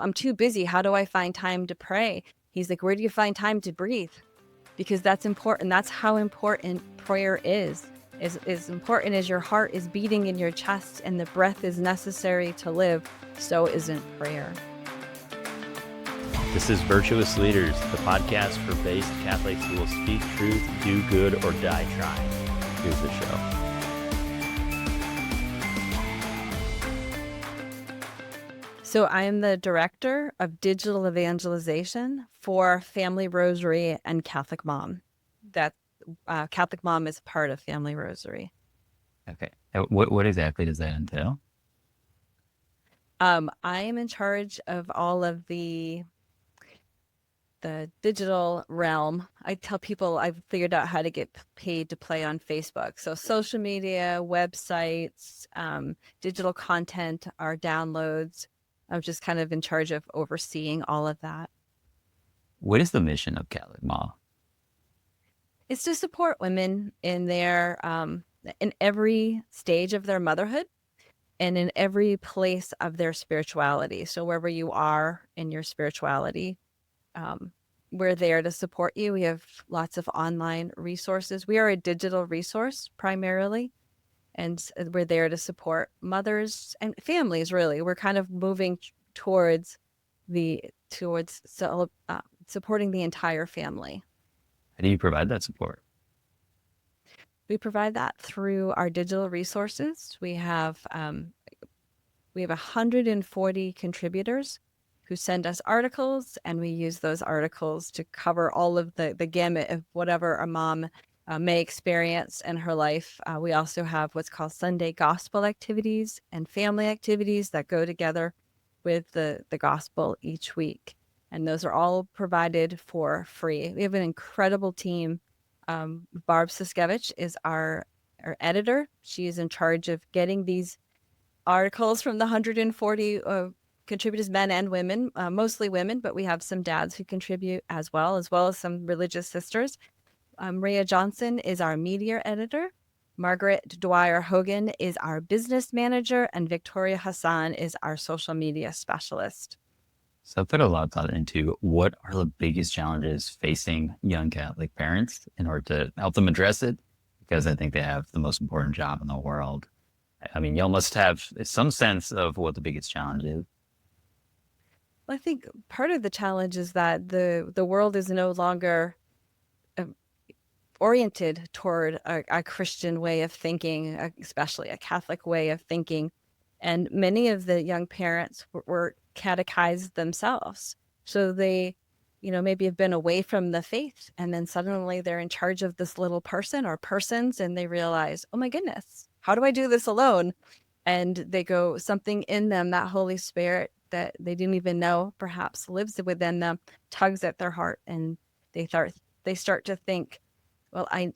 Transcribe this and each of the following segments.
I'm too busy. How do I find time to pray? He's like, where do you find time to breathe? Because that's important. That's how important prayer is. As important as your heart is beating in your chest and the breath is necessary to live, so isn't prayer. This is Virtuous Leaders, the podcast for based Catholics who will speak truth, do good, or die trying. Here's the show. So I am the director of digital evangelization for Family Rosary and Catholic Mom. That Catholic Mom is part of Family Rosary. Okay. What exactly does that entail? I am in charge of all of the digital realm. I tell people I've figured out how to get paid to play on Facebook. So social media, websites, digital content, our downloads. I'm just kind of in charge of overseeing all of that. What is the mission of Catholic Mom? It's to support women in their in every stage of their motherhood and in every place of their spirituality. So wherever you are in your spirituality, we're there to support you. We have lots of online resources. We are a digital resource primarily, and we're there to support mothers and families. Really, we're kind of moving towards supporting the entire family. How do you provide that support? We provide that through our digital resources. We have 140 contributors who send us articles, and we use those articles to cover all of the gamut of whatever a mom may experience in her life. We also have what's called Sunday gospel activities and family activities that go together with the gospel each week. And those are all provided for free. We have an incredible team. Barb Siskevich is our editor. She is in charge of getting these articles from the 140 contributors, men and women, mostly women, but we have some dads who contribute as well as some religious sisters. Maria Johnson is our media editor. Margaret Dwyer Hogan is our business manager, and Victoria Hassan is our social media specialist. So I put a lot of thought into what are the biggest challenges facing young Catholic parents in order to help them address it, because I think they have the most important job in the world. I mean, y'all must have some sense of what the biggest challenge is. I think part of the challenge is that the world is no longer oriented toward a Christian way of thinking, especially a Catholic way of thinking. And many of the young parents were catechized themselves. So they, maybe have been away from the faith, and then suddenly they're in charge of this little person or persons, and they realize, oh my goodness, how do I do this alone? And they go, something in them, that Holy Spirit that they didn't even know perhaps lives within them, tugs at their heart, and they start to think, well, I'm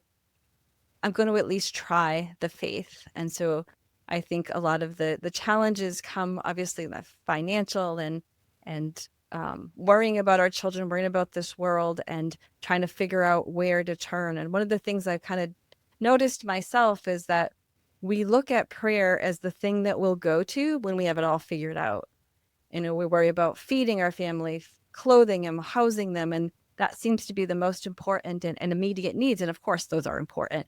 going to at least try the faith. And so I think a lot of the challenges come obviously the financial and worrying about our children, worrying about this world, and trying to figure out where to turn. And one of the things I've kind of noticed myself is that we look at prayer as the thing that we'll go to when we have it all figured out. We worry about feeding our family, clothing them, housing them, and that seems to be the most important and immediate needs. And of course, those are important.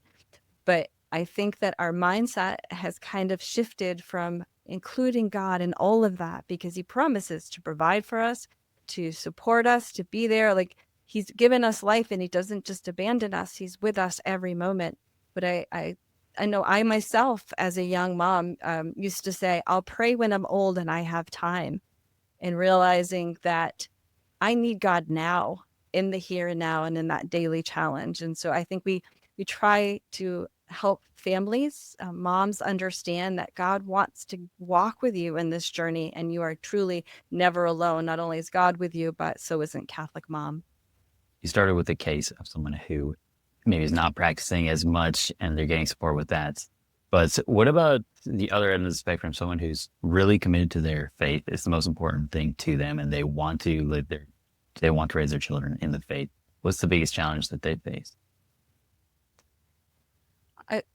But I think that our mindset has kind of shifted from including God in all of that, because he promises to provide for us, to support us, to be there. Like, he's given us life, and he doesn't just abandon us. He's with us every moment. But I know I myself, as a young mom, used to say, I'll pray when I'm old and I have time, and realizing that I need God now, in the here and now, and in that daily challenge. And so I think we try to help families, moms, understand that God wants to walk with you in this journey, and you are truly never alone. Not only is God with you, but so isn't Catholic Mom. You started with the case of someone who maybe is not practicing as much and they're getting support with that. But what about the other end of the spectrum, someone who's really committed to their faith? It's the most important thing to them, and they want to raise their children in the faith. What's the biggest challenge that they face?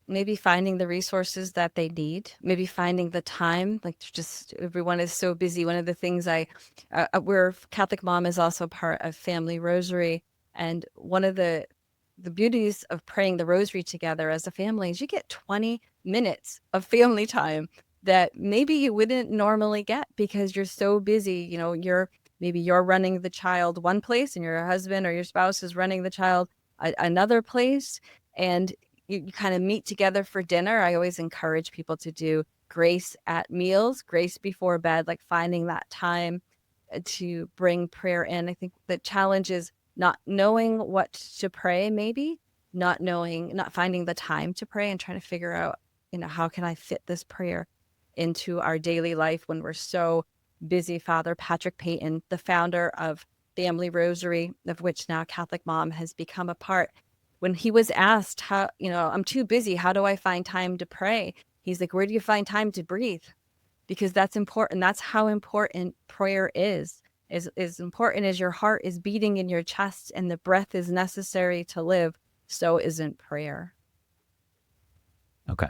Maybe finding the resources that they need, maybe finding the time. Like, just everyone is so busy. One of the things we're Catholic Mom is also part of Family Rosary, and one of the beauties of praying the Rosary together as a family is you get 20 minutes of family time that maybe you wouldn't normally get because you're so busy. Maybe you're running the child one place, and your husband or your spouse is running the child another place, and you kind of meet together for dinner. I always encourage people to do grace at meals, grace before bed, like finding that time to bring prayer in. I think the challenge is not knowing what to pray, maybe not finding the time to pray and trying to figure out, how can I fit this prayer into our daily life when we're so busy. Father Patrick Payton, the founder of Family Rosary, of which now Catholic Mom has become a part, when he was asked I'm too busy, how do I find time to pray? He's like, where do you find time to breathe? Because that's important. That's how important prayer is. As important as your heart is beating in your chest and the breath is necessary to live, so isn't prayer. Okay.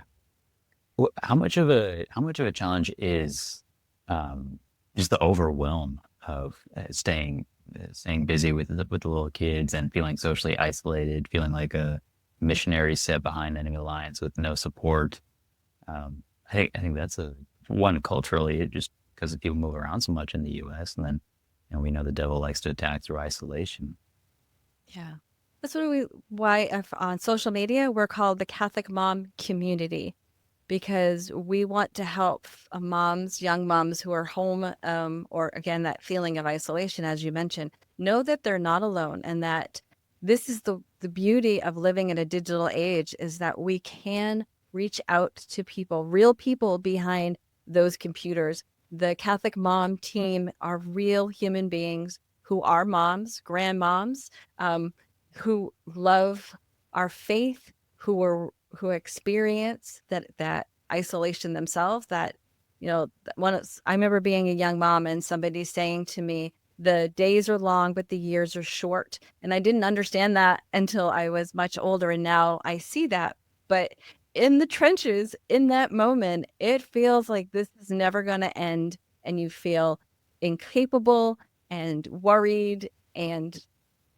How much of a challenge is just the overwhelm of staying busy with the little kids and feeling socially isolated, feeling like a missionary set behind enemy lines with no support? I think that's a one culturally, just because people move around so much in the U.S. and then we know the devil likes to attack through isolation. Yeah. That's why on social media, we're called the Catholic Mom Community, because we want to help young moms who are home, or again, that feeling of isolation, as you mentioned, know that they're not alone, and that this is the beauty of living in a digital age, is that we can reach out to people, real people behind those computers. The Catholic Mom team are real human beings who are moms, grandmoms, um, who love our faith, who experience that isolation themselves. That I remember being a young mom and somebody saying to me, the days are long but the years are short, and I didn't understand that until I was much older, and now I see that. But in the trenches, in that moment, it feels like this is never going to end, and you feel incapable and worried, and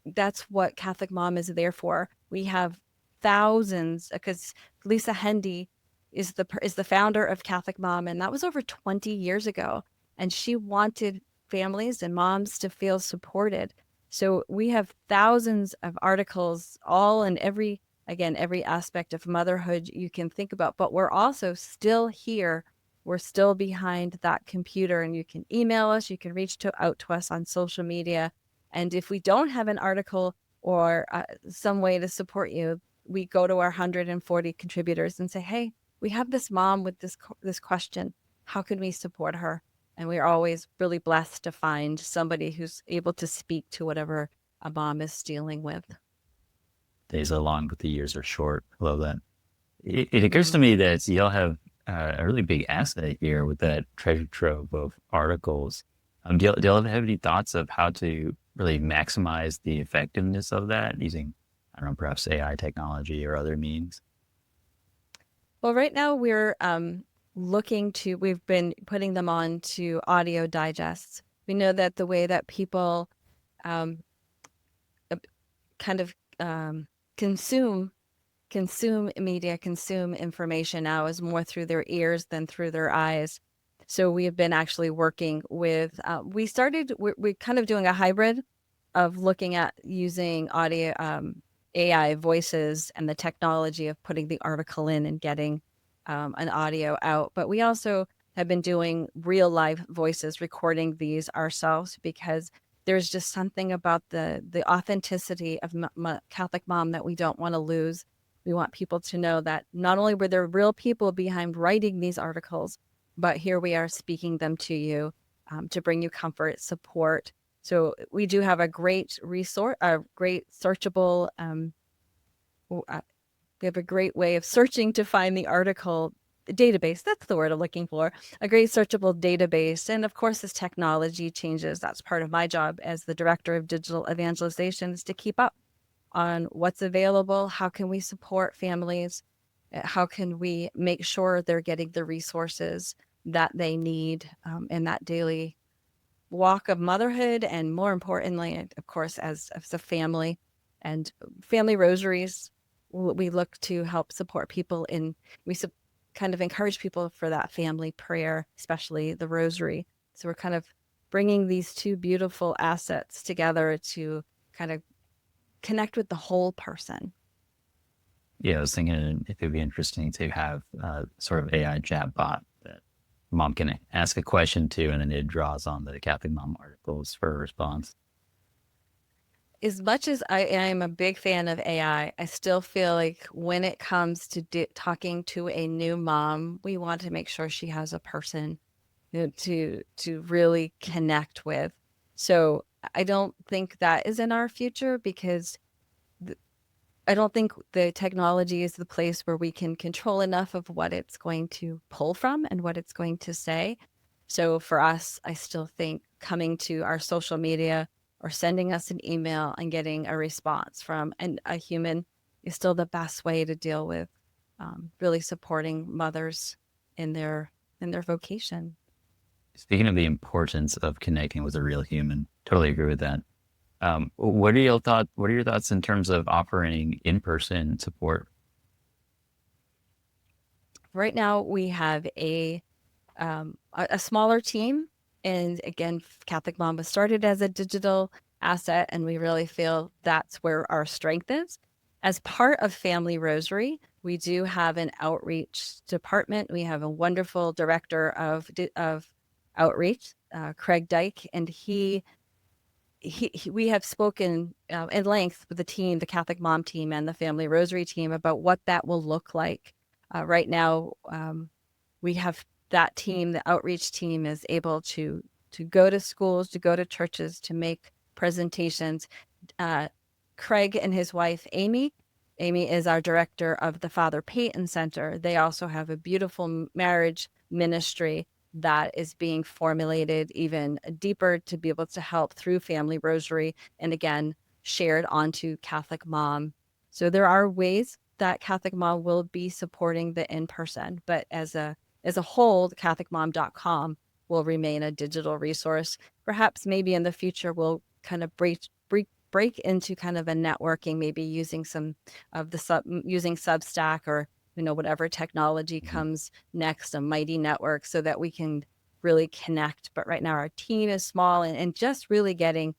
that's what Catholic Mom is there for. We have thousands, because Lisa Hendy is the founder of Catholic Mom, and that was over 20 years ago. And she wanted families and moms to feel supported. So we have thousands of articles, all in every aspect of motherhood you can think about. But we're also still here. We're still behind that computer, and you can email us. You can out to us on social media, and if we don't have an article or some way to support you, we go to our 140 contributors and say, hey, we have this mom with this question. How can we support her? And we're always really blessed to find somebody who's able to speak to whatever a mom is dealing with. Days are long, but the years are short. Love that. It occurs to Mm. me that y'all have a really big asset here with that treasure trove of articles. Do y'all have any thoughts of how to really maximize the effectiveness of that using, I don't know, perhaps AI technology or other means? Well, right now we've been putting them on to audio digests. We know that the way that people um, kind of consume media, consume information now is more through their ears than through their eyes. So we have been actually working with, we're kind of doing a hybrid of looking at using audio, AI voices and the technology of putting the article in and getting an audio out. But we also have been doing real live voices, recording these ourselves, because there's just something about the authenticity of Catholic Mom that we don't want to lose. We want people to know that not only were there real people behind writing these articles, but here we are speaking them to you, to bring you comfort, support. So we do have a great resource, a great searchable, we have a great way of searching to find the article database. That's the word I'm looking for. A great searchable database. And of course, as technology changes, that's part of my job as the director of digital evangelization, is to keep up on what's available. How can we support families? How can we make sure they're getting the resources that they need in that daily walk of motherhood, and more importantly, of course, as a family. And family rosaries, we look to help support people in, we kind of encourage people for that family prayer, especially the rosary. So we're kind of bringing these two beautiful assets together to kind of connect with the whole person. Yeah, I was thinking it would be interesting to have sort of AI chat bot that mom can ask a question to, and then it draws on the Catholic Mom articles for a response. As much as I am a big fan of AI, I still feel like when it comes to talking to a new mom, we want to make sure she has a person to really connect with. So I don't think that is in our future, because I don't think the technology is the place where we can control enough of what it's going to pull from and what it's going to say. So for us, I still think coming to our social media or sending us an email and getting a response from a human is still the best way to deal with really supporting mothers in their vocation. Speaking of the importance of connecting with a real human, totally agree with that. What are your thoughts? What are your thoughts in terms of offering in-person support? Right now, we have a smaller team. And again, Catholic Mom was started as a digital asset, and we really feel that's where our strength is. As part of Family Rosary, we do have an outreach department. We have a wonderful director of outreach, Craig Dyke, and we have spoken at length with the team, the Catholic Mom team and the Family Rosary team, about what that will look like. Right now, we have that team, the outreach team, is able to go to schools, to go to churches, to make presentations. Uh, Craig and his wife, Amy. Amy is our director of the Father Peyton Center. They also have a beautiful marriage ministry that is being formulated even deeper to be able to help through Family Rosary, and again, shared onto Catholic Mom. So there are ways that Catholic Mom will be supporting the in-person, but as a whole, catholicmom.com will remain a digital resource. Perhaps maybe in the future we'll kind of break into kind of a networking, maybe using some of using Substack, or whatever technology Mhm. comes next, a mighty network, so that we can really connect. But right now our team is small, and just really getting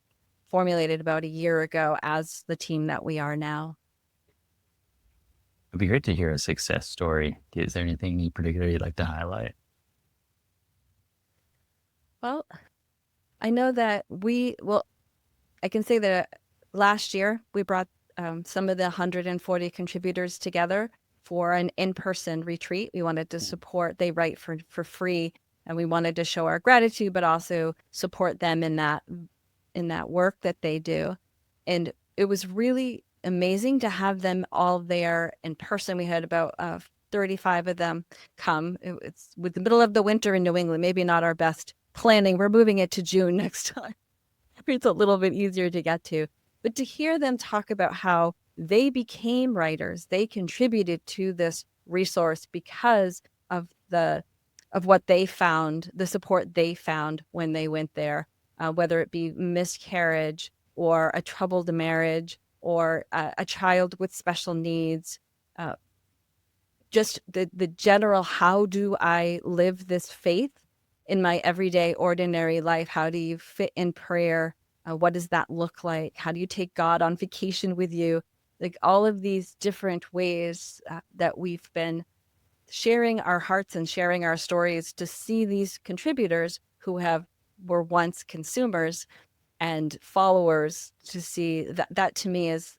formulated about a year ago as the team that we are now. It'd be great to hear a success story. Is there anything in particular you'd like to highlight? Well, I know that I can say that last year we brought some of the 140 contributors together for an in-person retreat. We wanted to support, they write for free, and we wanted to show our gratitude, but also support them in that work that they do. And it was really amazing to have them all there in person. We had about 35 of them come. It's with the middle of the winter in New England, maybe not our best planning. We're moving it to June next time. It's a little bit easier to get to. But to hear them talk about how they became writers, they contributed to this resource because of what they found, the support they found when they went there, whether it be miscarriage or a troubled marriage or a child with special needs, uh, just the general, how do I live this faith in my everyday ordinary life? How do you fit in prayer? What does that look like? How do you take God on vacation with you? Like all of these different ways that we've been sharing our hearts and sharing our stories, to see these contributors who were once consumers and followers, to see that to me is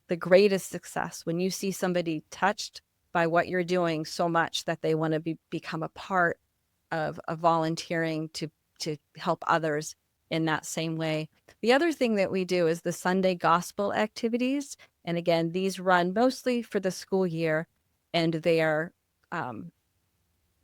the greatest success, when you see somebody touched by what you're doing so much that they want to become a part of volunteering to help others in that same way. The other thing that we do is the Sunday gospel activities, and again, these run mostly for the school year, and um,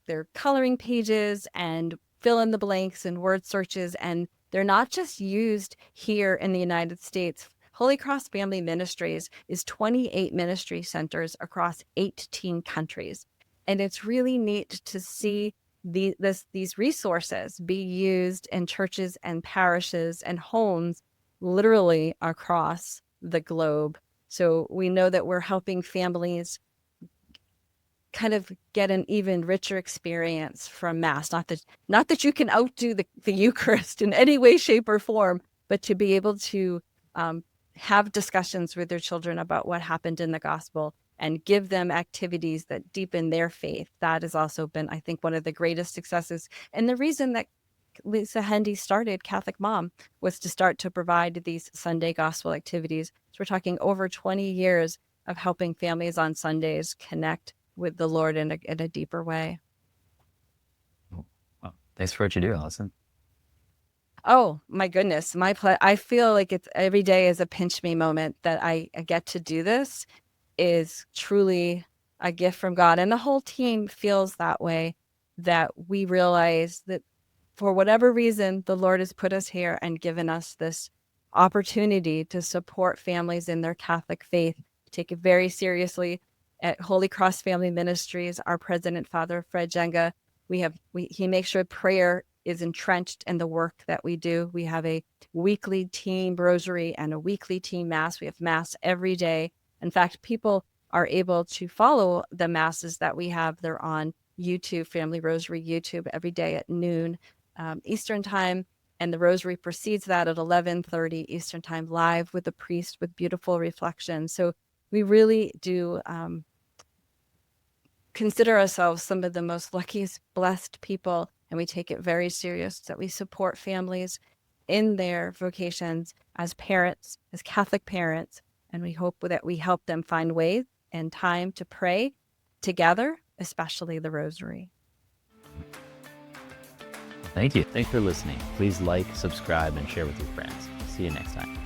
they're coloring pages and fill in the blanks and word searches, and they're not just used here in the United States. Holy Cross Family Ministries is 28 ministry centers across 18 countries. And it's really neat to see these resources be used in churches and parishes and homes literally across the globe. So we know that we're helping families kind of get an even richer experience from Mass. Not that you can outdo the Eucharist in any way, shape, or form, but to be able to have discussions with their children about what happened in the gospel and give them activities that deepen their faith. That has also been, I think, one of the greatest successes. And the reason that Lisa Hendy started Catholic Mom was to start to provide these Sunday gospel activities. So we're talking over 20 years of helping families on Sundays connect with the Lord in a deeper way. Well, thanks for what you do, Allison. Oh my goodness, I feel like it's every day is a pinch me moment that I get to do this is truly a gift from God, and the whole team feels that way. That we realize that for whatever reason, the Lord has put us here and given us this opportunity to support families in their Catholic faith. Take it very seriously. At Holy Cross Family Ministries, our president, Father Fred Jenga, he makes sure prayer is entrenched in the work that we do. We have a weekly team rosary and a weekly team mass. We have mass every day. In fact, people are able to follow the masses that we have. They're on YouTube, Family Rosary YouTube, every day at noon Eastern Time. And the rosary precedes that at 11:30 Eastern Time, live with the priest with beautiful reflections. So we really do consider ourselves some of the most luckiest, blessed people, and we take it very serious that we support families in their vocations as parents, as Catholic parents, and we hope that we help them find ways and time to pray together, especially the Rosary. Thank you. Thanks for listening. Please like, subscribe, and share with your friends. See you next time.